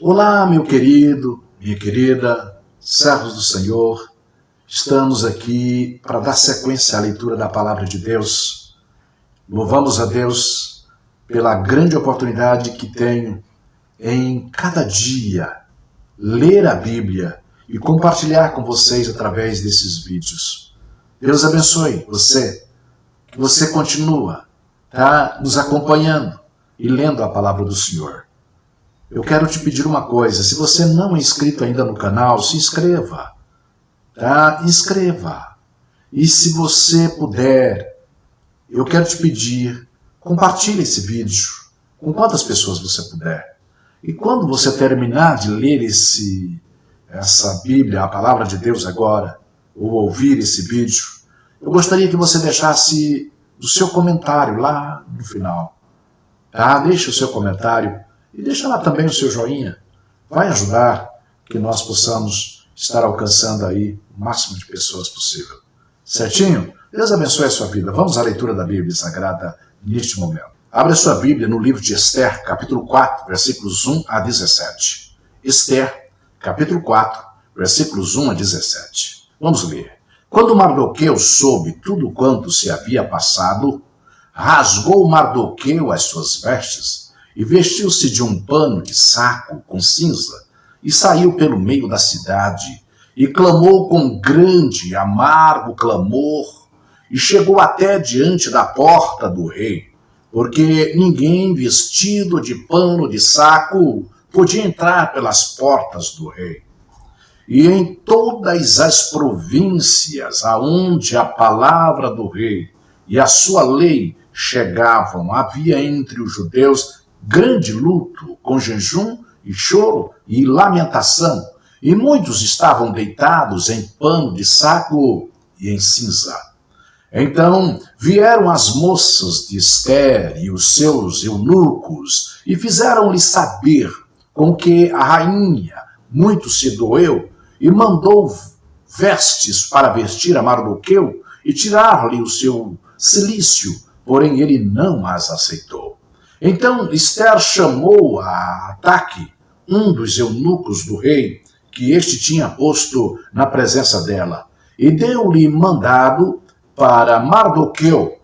Olá, meu querido, minha querida, servos do Senhor. Estamos aqui para dar sequência à leitura da Palavra de Deus. Louvamos a Deus pela grande oportunidade que tenho em cada dia ler a Bíblia e compartilhar com vocês através desses vídeos. Deus abençoe você, que você continua nos acompanhando e lendo a Palavra do Senhor. Eu quero te pedir uma coisa: se você não é inscrito ainda no canal, se inscreva, tá? Inscreva. E se você puder, eu quero te pedir, compartilhe esse vídeo com quantas pessoas você puder. E quando você terminar de ler essa Bíblia, a Palavra de Deus agora, ou ouvir esse vídeo, eu gostaria que você deixasse o seu comentário lá no final. Tá? Deixe o seu comentário. E deixa lá também o seu joinha. Vai ajudar que nós possamos estar alcançando aí o máximo de pessoas possível. Certinho? Deus abençoe a sua vida. Vamos à leitura da Bíblia Sagrada neste momento. Abra sua Bíblia no livro de Esther, capítulo 4, versículos 1 a 17. Esther, capítulo 4, versículos 1 a 17. Vamos ler. Quando Mardoqueu soube tudo quanto se havia passado, rasgou Mardoqueu as suas vestes, e vestiu-se de um pano de saco com cinza, e saiu pelo meio da cidade, e clamou com grande e amargo clamor, e chegou até diante da porta do rei, porque ninguém vestido de pano de saco podia entrar pelas portas do rei. E em todas as províncias aonde a palavra do rei e a sua lei chegavam, havia entre os judeus grande luto, com jejum e choro e lamentação, e muitos estavam deitados em pano de saco e em cinza. Então vieram as moças de Esther e os seus eunucos, e fizeram-lhe saber com que a rainha muito se doeu, e mandou vestes para vestir a Mardoqueu e tirar-lhe o seu cilício, porém ele não as aceitou. Então Esther chamou a Ataque, um dos eunucos do rei, que este tinha posto na presença dela, e deu-lhe mandado para Mardoqueu,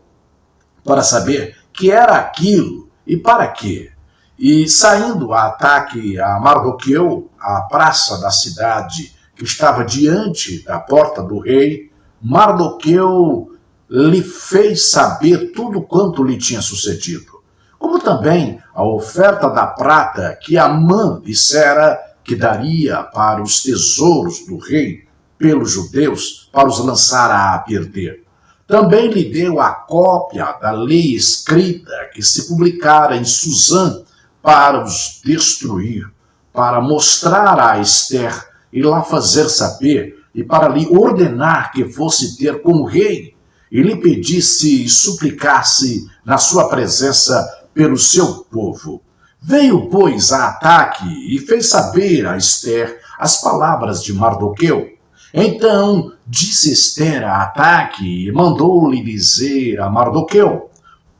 para saber que era aquilo e para quê. E saindo a Ataque a Mardoqueu, à praça da cidade, que estava diante da porta do rei, Mardoqueu lhe fez saber tudo quanto lhe tinha sucedido, como também a oferta da prata que Amã dissera que daria para os tesouros do rei pelos judeus, para os lançar a perder. Também lhe deu a cópia da lei escrita que se publicara em Susã para os destruir, para mostrar a Esther e lá fazer saber, e para lhe ordenar que fosse ter com o rei, e lhe pedisse e suplicasse na sua presença pelo seu povo. Veio, pois, a Ataque e fez saber a Esther as palavras de Mardoqueu. Então disse Esther a Ataque e mandou-lhe dizer a Mardoqueu: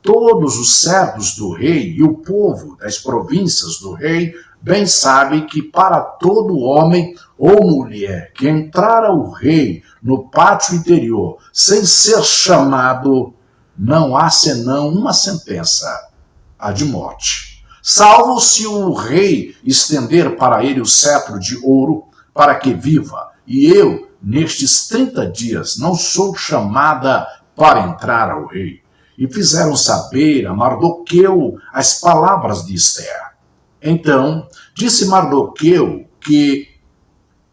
todos os servos do rei e o povo das províncias do rei bem sabe que para todo homem ou mulher que entrar ao rei no pátio interior sem ser chamado, não há senão uma sentença, a de morte, salvo se o rei estender para ele o cetro de ouro para que viva, e eu, nestes 30 dias, não sou chamada para entrar ao rei. E fizeram saber a Mardoqueu as palavras de Esther. Então disse Mardoqueu que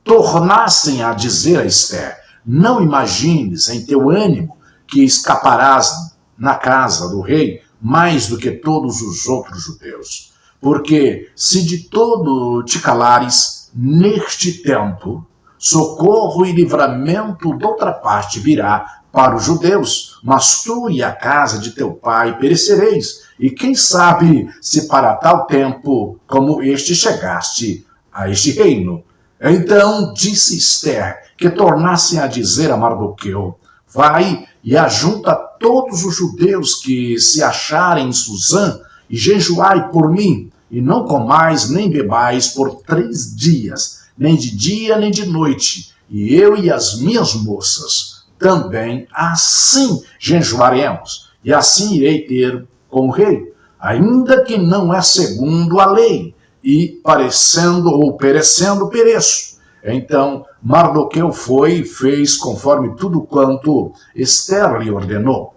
tornassem a dizer a Esther: não imagines em teu ânimo que escaparás na casa do rei mais do que todos os outros judeus. Porque se de todo te calares, neste tempo, socorro e livramento d'outra parte virá para os judeus, mas tu e a casa de teu pai perecereis, e quem sabe se para tal tempo como este chegaste a este reino. Então disse Esther que tornassem a dizer a Mardoqueu: vai e ajunta todos os judeus que se acharem em Susã, e jejuai por mim, e não comais nem bebais por 3 dias, nem de dia nem de noite, e eu e as minhas moças também assim jejuaremos, e assim irei ter com o rei, ainda que não é segundo a lei, e parecendo ou perecendo, pereço. Então Mardoqueu foi e fez conforme tudo quanto Esther lhe ordenou.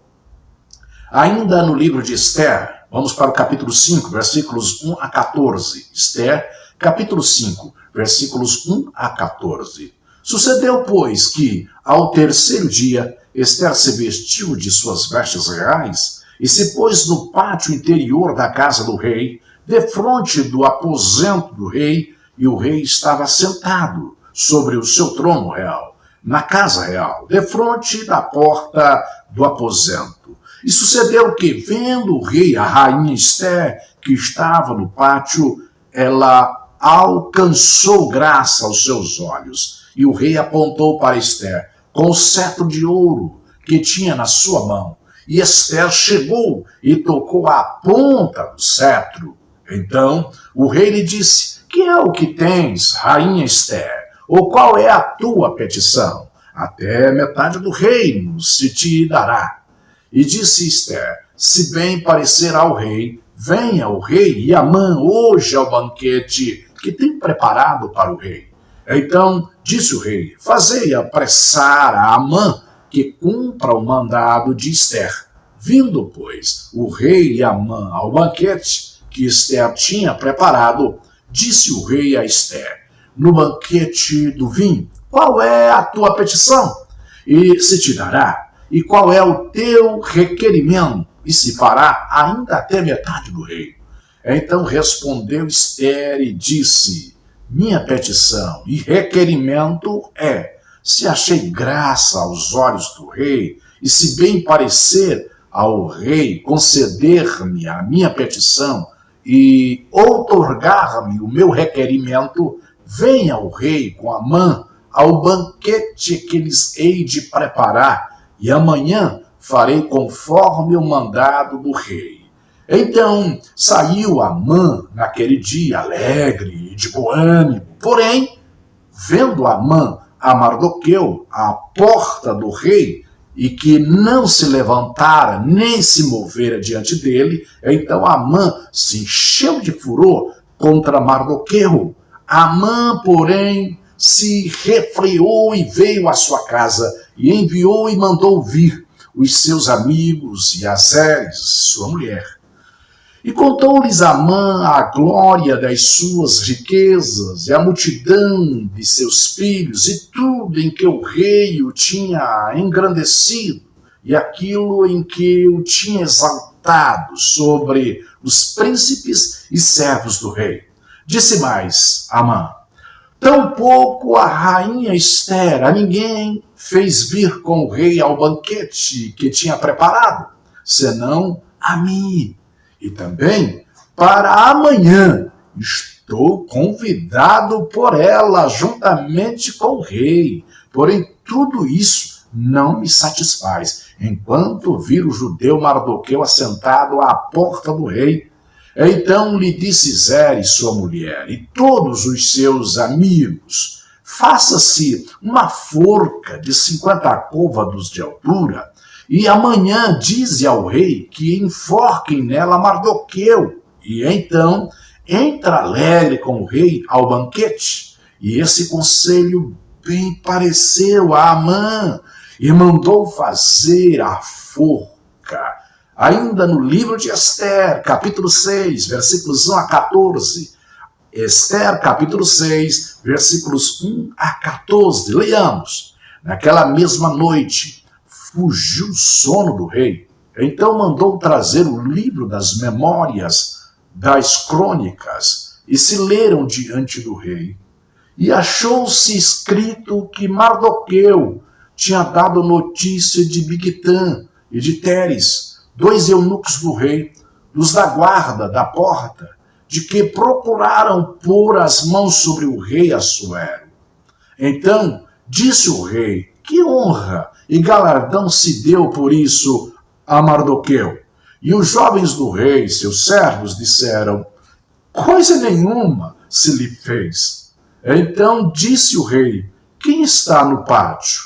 Ainda no livro de Esther, vamos para o capítulo 5, versículos 1 a 14. Esther, capítulo 5, versículos 1 a 14. Sucedeu, pois, que, ao 3º dia, Esther se vestiu de suas vestes reais e se pôs no pátio interior da casa do rei, defronte do aposento do rei, e o rei estava sentado sobre o seu trono real, na casa real, defronte da porta do aposento. E sucedeu que, vendo o rei a rainha Esther, que estava no pátio, ela alcançou graça aos seus olhos. E o rei apontou para Esther com o cetro de ouro que tinha na sua mão. E Esther chegou e tocou a ponta do cetro. Então o rei lhe disse: que é o que tens, rainha Esther? Ou qual é a tua petição? Até metade do reino se te dará. E disse Esther: se bem parecer ao rei, venha o rei e Amã hoje ao banquete que tem preparado para o rei. Então disse o rei: fazei apressar a Amã que cumpra o mandado de Esther. Vindo, pois, o rei e Amã ao banquete que Esther tinha preparado, disse o rei a Esther: no banquete do vinho, qual é a tua petição? E se te dará. E qual é o teu requerimento? E se fará ainda até metade do reino. Então respondeu Esther e disse: minha petição e requerimento é: se achei graça aos olhos do rei, e se bem parecer ao rei conceder-me a minha petição e outorgar-me o meu requerimento, venha o rei com Amã ao banquete que lhes hei de preparar, e amanhã farei conforme o mandado do rei. Então saiu Amã naquele dia alegre e de bom ânimo. Porém, vendo Amã a Mardoqueu à porta do rei, e que não se levantara nem se movera diante dele, então Amã se encheu de furor contra Mardoqueu. Amã, porém, se refreou e veio à sua casa, e enviou e mandou vir os seus amigos e Azeres, sua mulher. E contou-lhes Amã a glória das suas riquezas, e a multidão de seus filhos, e tudo em que o rei o tinha engrandecido, e aquilo em que o tinha exaltado sobre os príncipes e servos do rei. Disse mais Amã: tampouco a rainha Esther a ninguém fez vir com o rei ao banquete que tinha preparado, senão a mim. E também para amanhã estou convidado por ela juntamente com o rei. Porém, tudo isso não me satisfaz, enquanto vir o judeu Mardoqueu assentado à porta do rei. Então lhe disse Zeres, sua mulher, e todos os seus amigos: faça-se uma forca de 50 côvados de altura, e amanhã dize ao rei que enforquem nela Mardoqueu. E então entra alegre com o rei ao banquete. E esse conselho bem pareceu a Amã, e mandou fazer a forca. Ainda no livro de Esther, capítulo 6, versículos 1 a 14. Esther, capítulo 6, versículos 1 a 14. Leamos. Naquela mesma noite, fugiu o sono do rei. Então mandou trazer o livro das memórias das crônicas, e se leram diante do rei. E achou-se escrito que Mardoqueu tinha dado notícia de Bigtã e de Teres, 2 eunucos do rei, dos da guarda da porta, de que procuraram pôr as mãos sobre o rei Assuero. Então disse o rei: que honra e galardão se deu por isso a Mardoqueu. E os jovens do rei, seus servos, disseram: coisa nenhuma se lhe fez. Então disse o rei: quem está no pátio?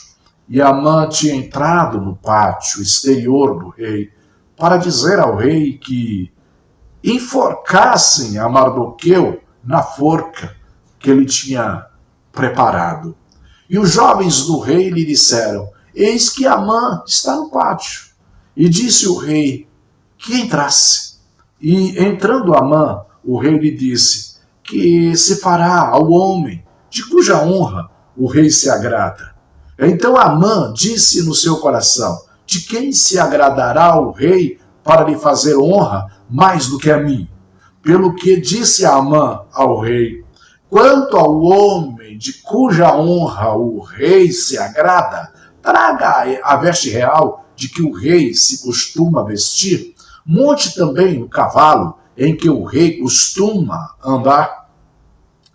E Amã tinha entrado no pátio exterior do rei para dizer ao rei que enforcassem a Mardoqueu na forca que ele tinha preparado. E os jovens do rei lhe disseram: eis que Amã está no pátio. E disse o rei que entrasse. E entrando Amã, o rei lhe disse que se fará ao homem de cuja honra o rei se agrada. Então Amã disse no seu coração: de quem se agradará o rei para lhe fazer honra mais do que a mim? Pelo que disse Amã ao rei: quanto ao homem de cuja honra o rei se agrada, traga a veste real de que o rei se costuma vestir, monte também o cavalo em que o rei costuma andar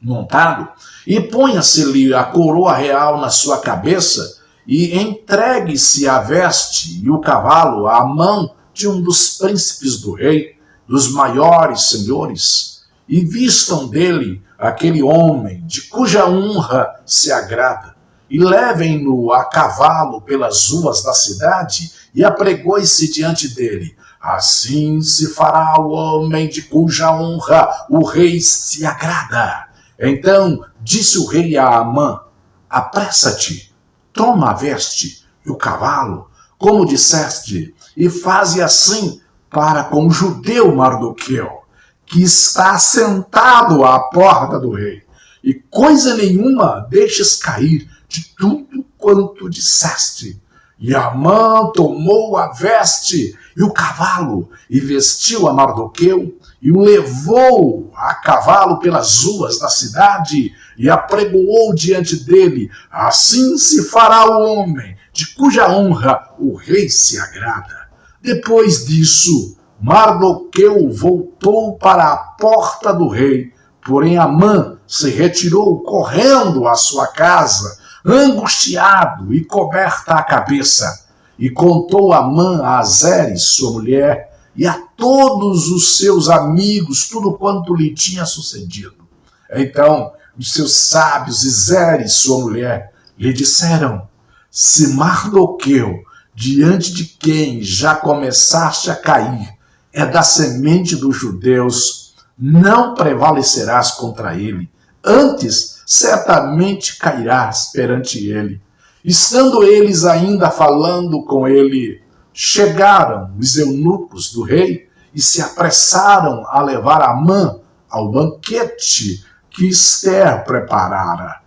montado, e ponha-se-lhe a coroa real na sua cabeça, e entregue-se a veste e o cavalo à mão de um dos príncipes do rei, dos maiores senhores, e vistam dele aquele homem de cuja honra se agrada, e levem-no a cavalo pelas ruas da cidade, e apregoe-se diante dele. Assim se fará ao homem de cuja honra o rei se agrada. Então disse o rei a Amã: apressa-te, toma a veste e o cavalo, como disseste, e faze assim para com o judeu Mardoqueu, que está sentado à porta do rei, e coisa nenhuma deixes cair de tudo quanto disseste. E Amã tomou a veste e o cavalo, e vestiu a Mardoqueu, e o levou a cavalo pelas ruas da cidade, e apregoou diante dele. Assim se fará o homem de cuja honra o rei se agrada. Depois disso, Mardoqueu voltou para a porta do rei, porém Amã se retirou correndo à sua casa, angustiado e coberta a cabeça. E contou Amã a Zeres, sua mulher, e a todos os seus amigos tudo quanto lhe tinha sucedido. Então os seus sábios e Zeres, sua mulher, lhe disseram: se Mardoqueu, diante de quem já começaste a cair, é da semente dos judeus, não prevalecerás contra ele, antes certamente cairás perante ele. Estando eles ainda falando com ele, chegaram os eunucos do rei e se apressaram a levar Amã ao banquete que Ester preparara.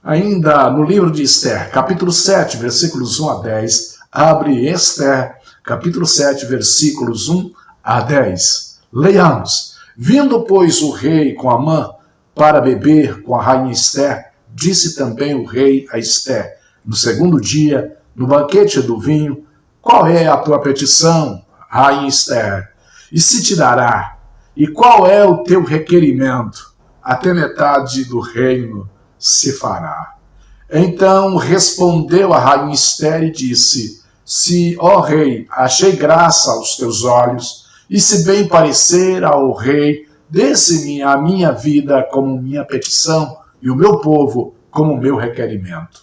Ainda no livro de Ester, capítulo 7, versículos 1 a 10, abre Ester, capítulo 7, versículos 1 a 10. Leiamos. Vindo, pois, o rei com Amã para beber com a rainha Ester, disse também o rei a Ester, no segundo dia, no banquete do vinho: qual é a tua petição, rainha Ester? E se te dará? E qual é o teu requerimento? Até metade do reino se fará. Então respondeu a rainha Ester e disse: se, ó rei, achei graça aos teus olhos, e se bem parecer ao rei, desse-me a minha vida como minha petição, e o meu povo como meu requerimento.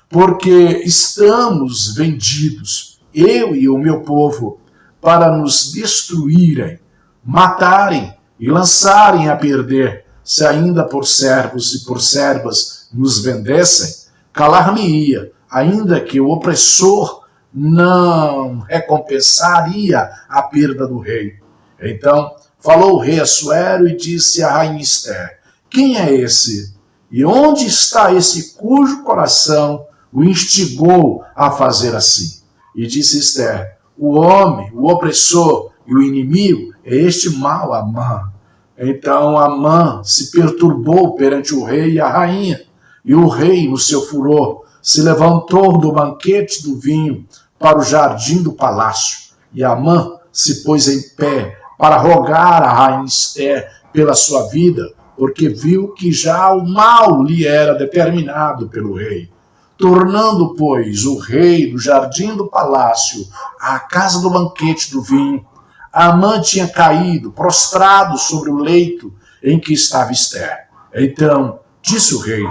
Porque estamos vendidos, eu e o meu povo, para nos destruírem, matarem e lançarem a perder. Se ainda por servos e por servas nos vendessem, calar-me-ia, ainda que o opressor não recompensaria a perda do rei. Então falou o rei Assuero e disse à rainha Ester: quem é esse? E onde está esse cujo coração o instigou a fazer assim? E disse Ester: o homem, o opressor e o inimigo é este mau Amã. Então Amã se perturbou perante o rei e a rainha, e o rei, no seu furor, se levantou do banquete do vinho para o jardim do palácio, e Amã se pôs em pé para rogar a rainha Ester pela sua vida, porque viu que já o mal lhe era determinado pelo rei. Tornando, pois, o rei do jardim do palácio à casa do banquete do vinho, Amã tinha caído, prostrado sobre o leito em que estava Ester. Então disse o rei: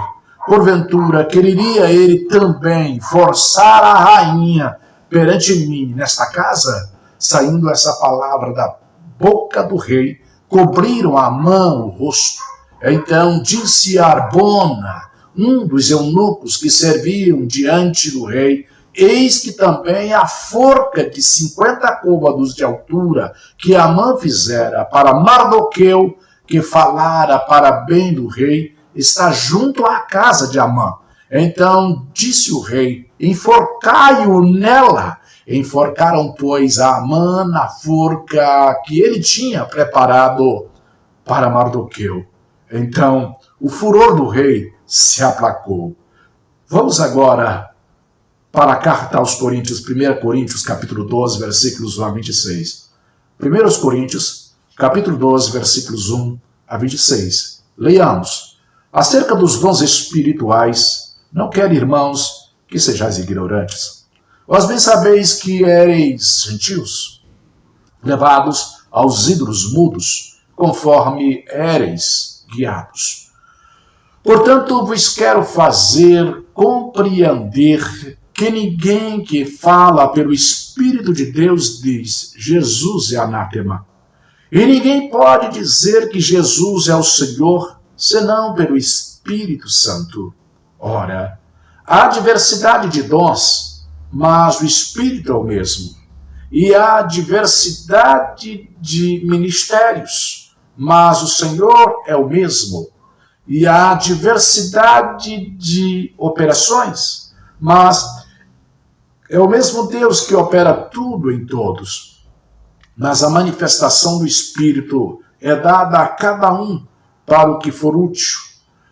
porventura quereria ele também forçar a rainha perante mim nesta casa? Saindo essa palavra da boca do rei, cobriram a Amã o rosto. Então disse Arbona, um dos eunucos que serviam diante do rei: eis que também a forca de 50 côvados de altura que Amã fizera para Mardoqueu, que falara para bem do rei, está junto à casa de Amã. Então disse o rei: enforcai-o nela. Enforcaram, pois, a Amã na forca que ele tinha preparado para Mardoqueu. Então o furor do rei se aplacou. Vamos agora para a carta aos Coríntios, 1 Coríntios, capítulo 12, versículos 1 a 26. 1 Coríntios, capítulo 12, versículos 1 a 26. Leiamos. Acerca dos dons espirituais, não quero, irmãos, que sejais ignorantes. Vós bem sabeis que éreis gentios, levados aos ídolos mudos, conforme éreis guiados. Portanto, vos quero fazer compreender que ninguém que fala pelo Espírito de Deus diz: Jesus é anátema. E ninguém pode dizer que Jesus é o Senhor, senão pelo Espírito Santo. Ora, há diversidade de dons, mas o Espírito é o mesmo. E há diversidade de ministérios, mas o Senhor é o mesmo. E há diversidade de operações, mas é o mesmo Deus que opera tudo em todos. Mas a manifestação do Espírito é dada a cada um para o que for útil,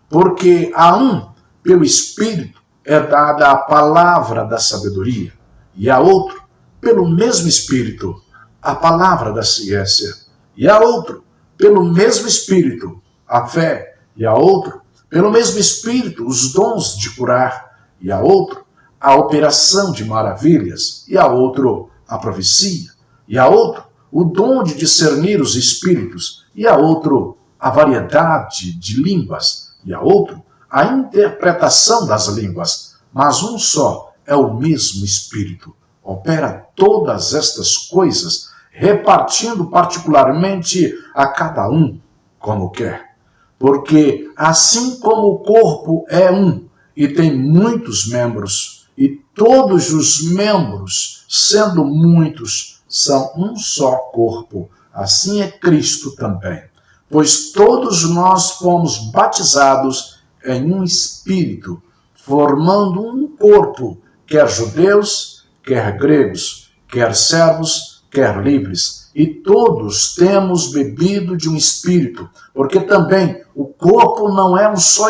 porque a um, pelo Espírito, é dada a palavra da sabedoria, e a outro, pelo mesmo Espírito, a palavra da ciência, e a outro, pelo mesmo Espírito, a fé, e a outro, pelo mesmo Espírito, os dons de curar, e a outro, a operação de maravilhas, e a outro, a profecia, e a outro, o dom de discernir os espíritos, e a outro, a variedade de línguas, e a outro, a interpretação das línguas. Mas um só é o mesmo Espírito. Opera todas estas coisas, repartindo particularmente a cada um como quer. Porque assim como o corpo é um e tem muitos membros, e todos os membros, sendo muitos, são um só corpo, assim é Cristo também. Pois todos nós fomos batizados em um Espírito, formando um corpo, quer judeus, quer gregos, quer servos, quer livres. E todos temos bebido de um Espírito, porque também o corpo não é um só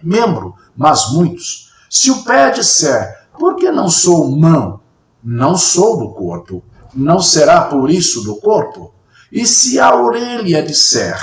membro, mas muitos. Se o pé disser: por que não sou mão? Não sou do corpo. Não será por isso do corpo? E se a orelha disser: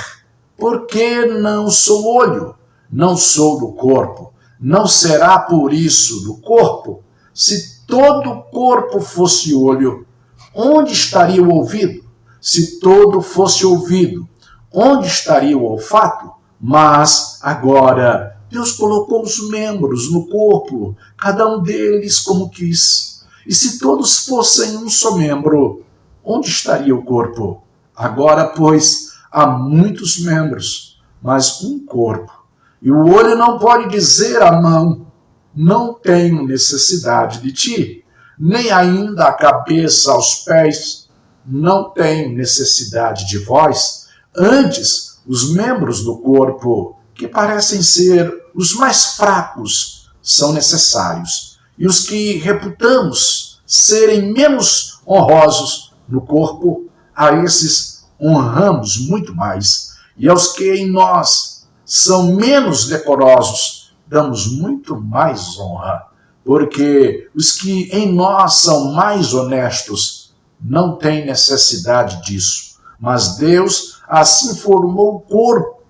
por que não sou olho? Não sou do corpo. Não será por isso do corpo? Se todo o corpo fosse olho, onde estaria o ouvido? Se todo fosse ouvido, onde estaria o olfato? Mas agora Deus colocou os membros no corpo, cada um deles como quis. E se todos fossem um só membro, onde estaria o corpo? Agora, pois, há muitos membros, mas um corpo. E o olho não pode dizer à mão: não tenho necessidade de ti, nem ainda a cabeça aos pés: não tenho necessidade de vós. Antes, os membros do corpo, que parecem ser os mais fracos, são necessários, e os que reputamos serem menos honrosos no corpo, a esses honramos muito mais, e aos que em nós são menos decorosos, damos muito mais honra, porque os que em nós são mais honestos não têm necessidade disso, mas Deus assim formou o corpo,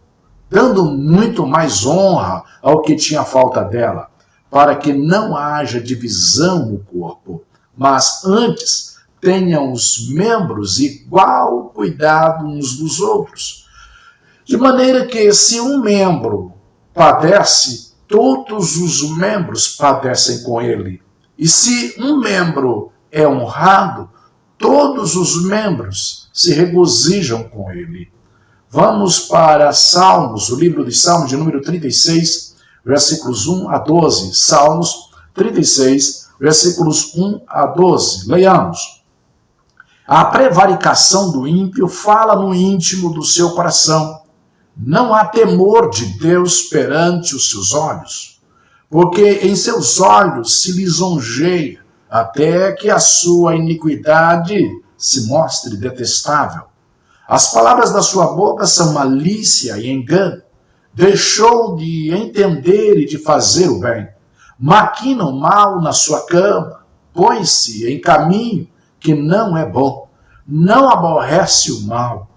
dando muito mais honra ao que tinha falta dela, para que não haja divisão no corpo, mas antes tenham os membros igual cuidado uns dos outros. De maneira que se um membro padece, todos os membros padecem com ele. E se um membro é honrado, todos os membros se regozijam com ele. Vamos para Salmos, o livro de Salmos de número 36, versículos 1 a 12. Salmos 36, versículos 1 a 12. Leiamos. A prevaricação do ímpio fala no íntimo do seu coração. Não há temor de Deus perante os seus olhos, porque em seus olhos se lisonjeia, até que a sua iniquidade se mostre detestável. As palavras da sua boca são malícia e engano. Deixou de entender e de fazer o bem. Maquina o mal na sua cama. Põe-se em caminho que não é bom. Não aborrece o mal.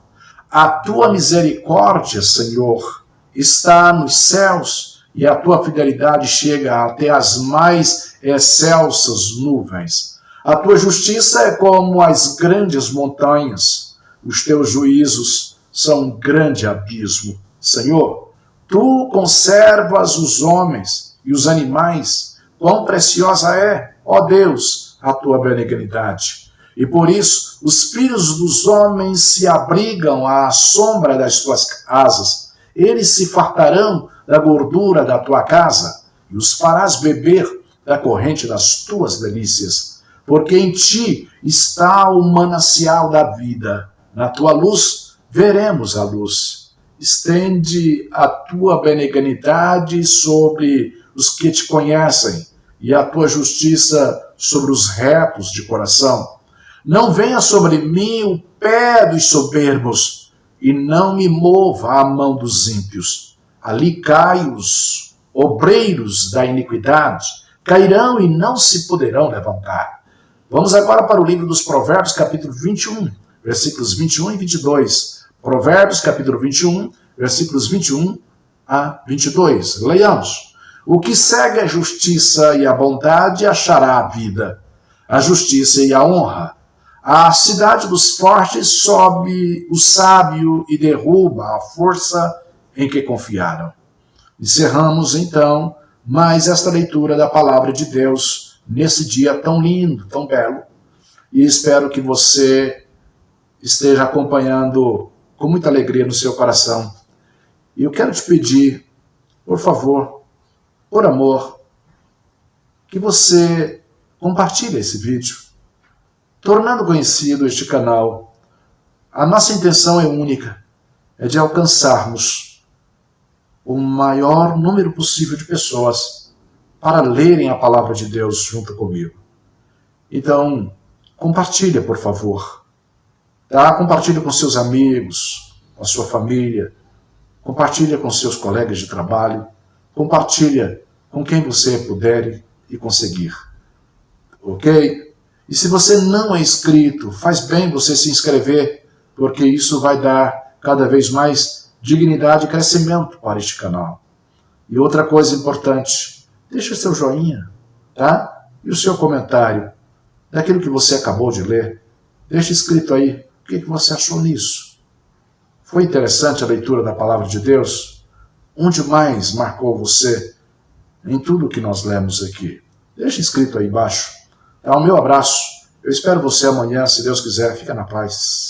A tua misericórdia, Senhor, está nos céus, e a tua fidelidade chega até as mais excelsas nuvens. A tua justiça é como as grandes montanhas. Os teus juízos são um grande abismo. Senhor, tu conservas os homens e os animais. Quão preciosa é, ó Deus, a tua benignidade. E por isso os filhos dos homens se abrigam à sombra das tuas asas. Eles se fartarão da gordura da tua casa e os farás beber da corrente das tuas delícias. Porque em ti está o manancial da vida. Na tua luz veremos a luz. Estende a tua benignidade sobre os que te conhecem e a tua justiça sobre os retos de coração. Não venha sobre mim o pé dos soberbos, e não me mova a mão dos ímpios. Ali caem os obreiros da iniquidade, cairão e não se poderão levantar. Vamos agora para o livro dos Provérbios, capítulo 21, versículos 21 e 22. Provérbios, capítulo 21, versículos 21 a 22. Leiamos. O que segue a justiça e a bondade achará a vida, a justiça e a honra. A cidade dos fortes sobe o sábio e derruba a força em que confiaram. Encerramos, então, mais esta leitura da palavra de Deus nesse dia tão lindo, tão belo. E espero que você esteja acompanhando com muita alegria no seu coração. E eu quero te pedir, por favor, por amor, que você compartilhe esse vídeo, tornando conhecido este canal. A nossa intenção é única, é de alcançarmos o maior número possível de pessoas para lerem a palavra de Deus junto comigo. Então, compartilha, por favor. Tá? Compartilha com seus amigos, com a sua família, compartilha com seus colegas de trabalho, compartilha com quem você puder e conseguir. Ok? E se você não é inscrito, faz bem você se inscrever, porque isso vai dar cada vez mais dignidade e crescimento para este canal. E outra coisa importante, deixa seu joinha, tá? E o seu comentário daquilo que você acabou de ler. Deixa escrito aí o que você achou nisso. Foi interessante a leitura da palavra de Deus? Onde mais marcou você em tudo que nós lemos aqui? Deixa escrito aí embaixo. Tá, o meu abraço. Eu espero você amanhã, se Deus quiser. Fica na paz.